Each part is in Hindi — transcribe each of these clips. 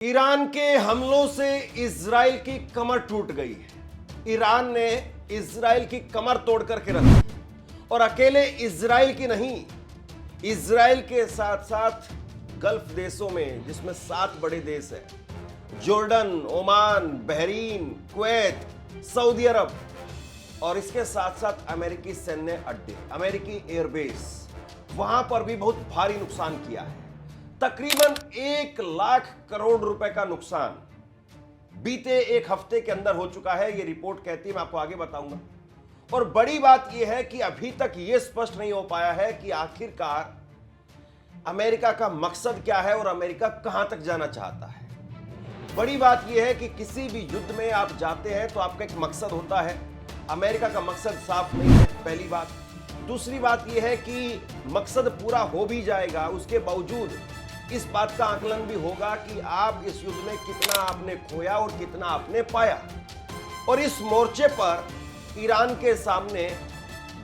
ईरान के हमलों से इजराइल की कमर टूट गई है। ईरान ने इजराइल की कमर तोड़ करके रख दी और अकेले इजराइल की नहीं, इजराइल के साथ साथ गल्फ देशों में, जिसमें 7 बड़े देश हैं, Jordan, Oman, Bahrain, Kuwait, Saudi Arab और इसके साथ साथ अमेरिकी सैन्य अड्डे, अमेरिकी एयरबेस, वहां पर भी बहुत भारी नुकसान किया है। तकरीबन 1 लाख करोड़ रुपए का नुकसान बीते एक हफ्ते के अंदर हो चुका है, यह रिपोर्ट कहती है। मैं आपको आगे बताऊंगा। और बड़ी बात यह है कि अभी तक यह स्पष्ट नहीं हो पाया है कि आखिरकार अमेरिका का मकसद क्या है और अमेरिका कहां तक जाना चाहता है। बड़ी बात यह है कि किसी भी युद्ध में आप जाते हैं तो आपका एक मकसद होता है। अमेरिका का मकसद साफ नहीं है, पहली बात। दूसरी बात यह है कि मकसद पूरा हो भी जाएगा, उसके बावजूद इस बात का आकलन भी होगा कि आप इस युद्ध में कितना आपने खोया और कितना आपने पाया। और इस मोर्चे पर ईरान के सामने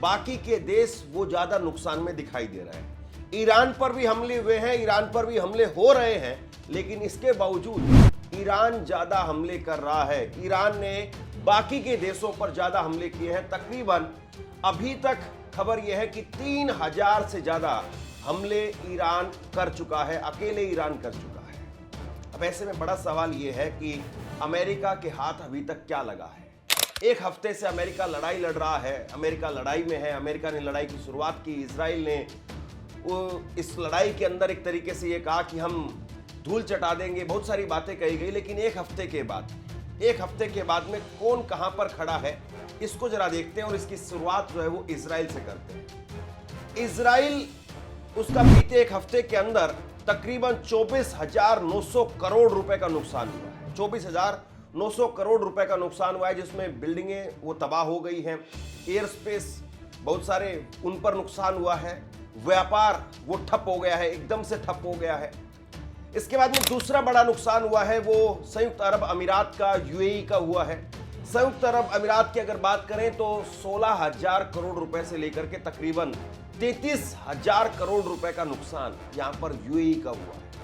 बाकी के देश वो ज्यादा नुकसान में दिखाई दे रहे हैं। ईरान पर भी हमले हुए हैं, ईरान पर भी हमले हो रहे हैं, लेकिन इसके बावजूद ईरान ज्यादा हमले कर रहा है। ईरान ने बाकी के देशों पर ज्यादा हमले किए हैं। तकरीबन अभी तक खबर यह है कि 3000 से ज्यादा हमले ईरान कर चुका है, अकेले ईरान कर चुका है। अब ऐसे में बड़ा सवाल यह है कि अमेरिका के हाथ अभी तक क्या लगा है। एक हफ्ते से अमेरिका लड़ाई लड़ रहा है, अमेरिका लड़ाई में है। अमेरिका ने लड़ाई की शुरुआत की, इजराइल ने इस लड़ाई के अंदर एक तरीके से ये कहा कि हम धूल चटा देंगे, बहुत सारी बातें कही गई। लेकिन एक हफ्ते के बाद में कौन कहां पर खड़ा है, इसको जरा देखते हैं। और इसकी शुरुआत जो है वो इजराइल से करते हैं। इजराइल, उसका बीते एक हफ्ते के अंदर तकरीबन 24,900 करोड़ रुपए का नुकसान हुआ है। 24,900 करोड़ रुपए का नुकसान हुआ है, जिसमें बिल्डिंगें वो तबाह हो गई हैं, एयर स्पेस बहुत सारे उन पर नुकसान हुआ है, व्यापार वो ठप हो गया है, एकदम से ठप हो गया है। इसके बाद में दूसरा बड़ा नुकसान हुआ है वो संयुक्त अरब अमीरात का, यूएई का हुआ है। संयुक्त अरब अमीरात की अगर बात करें तो 16,000 करोड़ रुपए से लेकर के तकरीबन 33,000 करोड़ रुपए का नुकसान यहां पर यूएई का हुआ है।